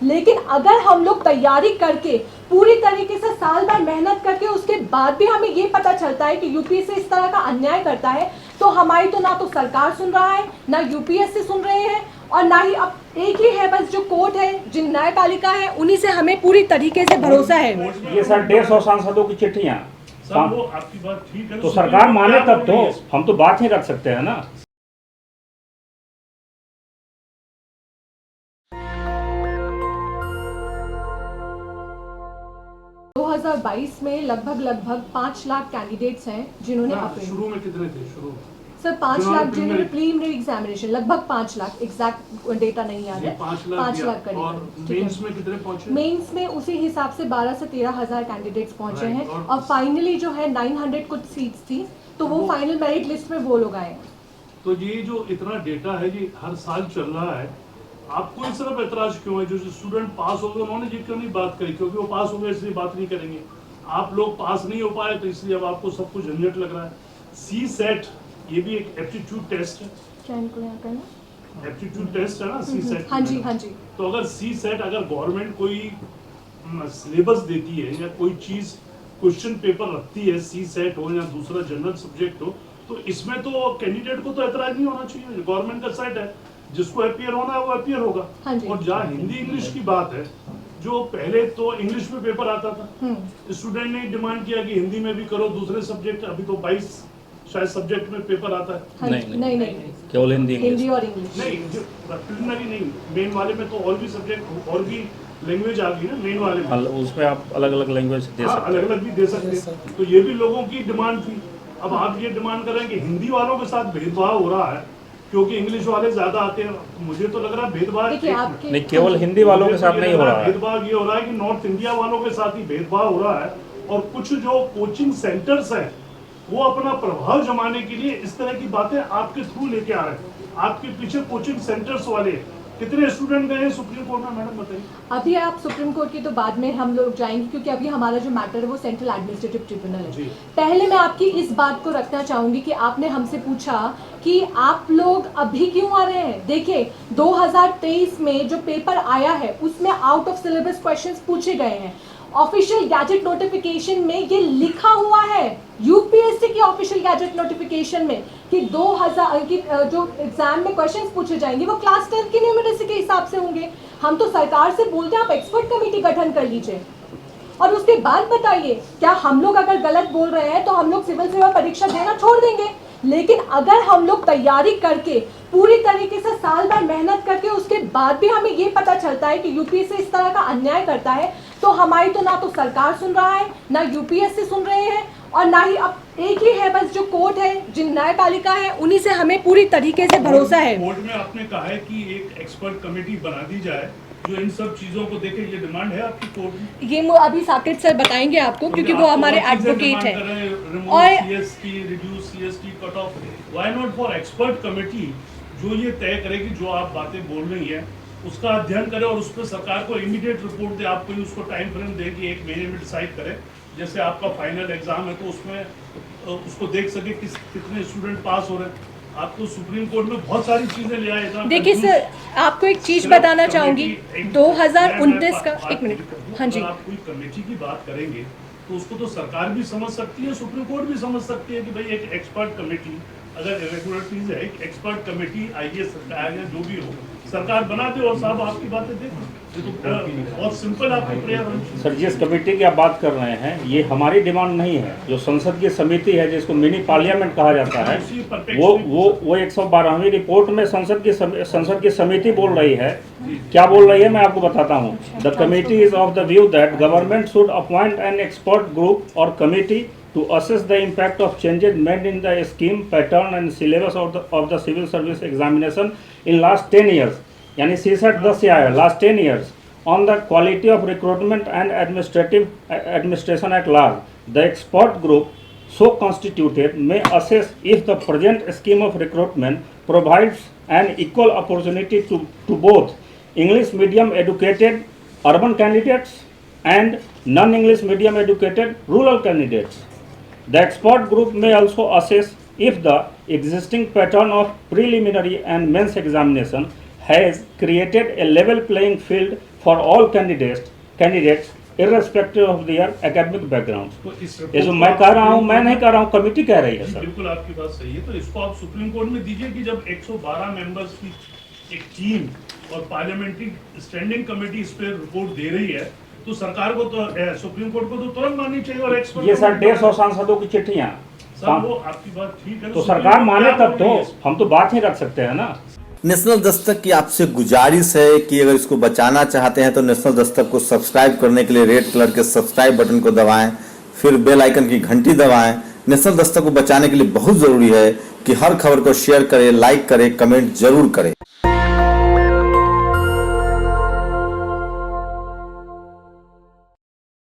लेकिन अगर हम लोग तैयारी करके पूरी तरीके से साल भर मेहनत करके उसके बाद भी हमें ये पता चलता है कि यूपीएससी इस तरह का अन्याय करता है, तो हमारी तो ना तो सरकार सुन रहा है, ना यूपीएससी सुन रहे हैं, और ना ही अब एक ही है बस जो कोर्ट है, जो न्यायपालिका है, उन्हीं से हमें पूरी तरीके से भरोसा है। ये सर 150 सांसदों की चिट्ठियां, वो आपकी बात ठीक है, तो सरकार माने तब तो हम तो बात ही रख सकते हैं ना। 2022 में लगभग 5 लाख कैंडिडेट्स हैं जिन्होंने शुरू में कितने थे? शुरू सर 5 लाख जिन्होंने प्रीलिमिनरी एग्जामिनेशन, लगभग 5 लाख, एग्जैक्ट डेटा नहीं आ रहा है, 5 लाख का। और मेंस में कितने पहुंचे? मेंस में उसी हिसाब से 12 से 13 हजार कैंडिडेट्स पहुंचे हैं, और फाइनली जो है 900 कुछ सीट्स थी, तो वो फाइनल मेरिट लिस्ट में वो लोग आए। तो ये जो इतना डेटा है ये हर साल चल रहा है, आपको इस तरफ ऐतराज क्यों है? जो स्टूडेंट पास हो गए उन्होंने ये क्यों नहीं बात करी? क्योंकि वो पास हो गए इसलिए बात नहीं करेंगे। आप लोग पास नहीं हो पाए तो इसलिए अब आपको सब कुछ झंझट लग रहा है। सी सेट ये भी एक एप्टीट्यूड टेस्ट है, एप्टीट्यूड टेस्ट है ना सी सेट। हाँ जी, हाँ जी। तो अगर सी सेट, अगर गवर्नमेंट कोई सिलेबस देती है या कोई चीज क्वेश्चन पेपर रखती है, सी सेट हो या दूसरा जनरल सब्जेक्ट हो, तो इसमें तो कैंडिडेट को तो ऐतराज नहीं होना चाहिए। गवर्नमेंट का सेट है, जिसको अपीयर होना है वो अपीयर होगा। हाँ और जहाँ हिंदी इंग्लिश की बात है, जो पहले तो इंग्लिश में पेपर आता था, स्टूडेंट ने डिमांड किया कि हिंदी में भी करो, दूसरे सब्जेक्ट, अभी तो 22 शायद सब्जेक्ट में पेपर आता है। नहीं, केवल हिंदी और इंग्लिश नहीं, प्रिलिमिनरी नहीं, मेन वाले में तो और भी सब्जेक्ट और भी लैंग्वेज आ गई ना मेन वाले में, उसमें आप अलग अलग लैंग्वेज दे सकते हैं। अलग अलग भी दे सकते हैं। तो ये भी लोगों की डिमांड थी। अब आप ये डिमांड कर रहे हैं कि हिंदी वालों के साथ भेदभाव हो रहा है क्योंकि इंग्लिश वाले ज्यादा आते हैं। मुझे तो लग रहा है भेदभाव नहीं, केवल हिंदी वालों के साथ नहीं हो रहा है। भेदभाव ये हो रहा है कि नॉर्थ इंडिया वालों के साथ ही भेदभाव हो रहा है, और कुछ जो कोचिंग सेंटर्स हैं वो अपना प्रभाव जमाने के लिए इस तरह की बातें आपके थ्रू लेके आ रहे हैं। आपके पीछे कोचिंग सेंटर्स वाले कितने स्टूडेंट गए हैं सुप्रीम कोर्ट में? मैडम बताइए। अभी आप सुप्रीम कोर्ट की तो बाद में हम लोग जाएंगे, क्योंकि अभी हमारा जो मैटर है वो सेंट्रल एडमिनिस्ट्रेटिव ट्रिब्यूनल है। पहले मैं आपकी इस बात को रखना चाहूंगी कि आपने हमसे पूछा कि आप लोग अभी क्यों आ रहे हैं। देखिए 2023 में जो पेपर आया है उसमें आउट ऑफ सिलेबस क्वेश्चंस पूछे गए हैं। ऑफिशियल गैजेट नोटिफिकेशन में ये लिखा हुआ है, यूपीएससी की ऑफिशियल गैजेट नोटिफिकेशन में, कि 2000 की जो एग्जाम में क्वेश्चंस पूछे जाएंगे वो क्लास 10 की न्यूमेरेसी के हिसाब से होंगे। हम तो सरकार से बोलते हैं आप एक्सपर्ट कमेटी गठन कर लीजिए, और उसके बाद बताइए क्या हम लोग अगर गलत बोल रहे हैं तो हम लोग सिविल सेवा परीक्षा देना छोड़ देंगे। लेकिन अगर हम लोग तैयारी करके पूरी तरीके से साल भर मेहनत करके उसके बाद भी हमें ये पता चलता है कि यूपीएससी इस तरह का अन्याय करता है, तो हमारी तो ना तो सरकार सुन रहा है, ना यूपीएससी सुन रहे हैं, और ना ही अब एक ही है बस जो कोर्ट है, जो न्यायपालिका है, उन्हीं से हमें पूरी तरीके से भरोसा है। कोर्ट में आपने कहा है कि एक एक्सपर्ट कमेटी बना दी जाए जो इन सब चीजों को देखे, ये डिमांड है आपकी कोर्ट में? ये अभी साकेत सर बताएंगे आपको, क्योंकि वो हमारे एडवोकेट है। और CST, reduce CST, cut off, why not for expert committee जो ये तय करे कि जो आप बातें बोल रही हैं उसका अध्ययन करे और उस पर सरकार को इमीडिएट रिपोर्ट दे। आप कोई उसको टाइम फ्रेम दे कि 1 महीने में डिसाइड करे, जैसे आपका फाइनल एग्जाम है तो उसमें उसको देख सके कितने स्टूडेंट पास हो रहे हैं। आप तो सुप्रीम कोर्ट में बहुत सारी चीजें ले आए। देखिए सर, आपको एक चीज बताना चाहूंगी, 2019 का, एक मिनट, हाँ जी, आप कोई कमेटी की बात करेंगे तो उसको तो सरकार भी समझ सकती है, सुप्रीम कोर्ट भी समझ सकती है कि भाई एक एक्सपर्ट कमेटी अगर इरेगुलरिटीज है, एक एक्सपर्ट कमेटी आईएएस सरकार या जो भी हो सरकार बना दे और साहब आपकी बातें देखो। बहुत सिंपल आपकी प्रेयर। सर जिस कमेटी की आप बात कर रहे हैं ये हमारी डिमांड नहीं है। जो संसद की समिति है जिसको मिनी पार्लियामेंट कहा जाता है, वो 112वीं रिपोर्ट में संसद की समिति बोल रही है। क्या बोल रही है मैं आपको बताता हूँ। The committee is of the view that government should appoint an expert group और committee to assess the impact of changes made in the scheme, pattern and syllabus of the civil service examination in last 10 years, यानी CSAT 10 से आया, last 10 years, on the quality of recruitment and administration at large. The expert group so constituted may assess if the present scheme of recruitment provides an equal opportunity to both English medium educated urban candidates and non-English medium educated rural candidates. The expert group may also assess if the existing pattern of preliminary and mains examination has created a level playing field for all candidates irrespective of their academic background. तो इस ये report जो को मैं आप कह रहा हूँ सुप्रीम मैं कोर्ट नहीं में- कह रहा हूँ, कमेटी कह रही है जी, सर। बिल्कुल आपकी बात सही है। तो इसको आप सुप्रीम कोर्ट में दीजिए कि जब 112 मेंबर्स की एक टीम और पार्लियामेंट्री स्टैंडिंग कमेटी इस पे रिपोर्ट दे रही है, तो सरकार को तो सुप्रीम कोर्ट को तो तुरंत माननी चाहिए। और एक्सपर्ट ये सर 150 सांसदों की चिट्ठियाँ, सर वो आपकी बात ठीक है, तो सुप्रीम सरकार कोर्ट माने क्या तब बोल रही तो, है? हम तो बात ही रख सकते हैं ना। नेशनल दस्तक की आपसे गुजारिश है कि अगर इसको बचाना चाहते हैं तो नेशनल दस्तक को सब्सक्राइब करने के लिए रेड कलर के सब्सक्राइब बटन को दबाएं, फिर बेल आइकन की घंटी दबाएं। नेशनल दस्तक को बचाने के लिए बहुत जरूरी है कि हर खबर को शेयर करें, लाइक करें, कमेंट जरूर करें।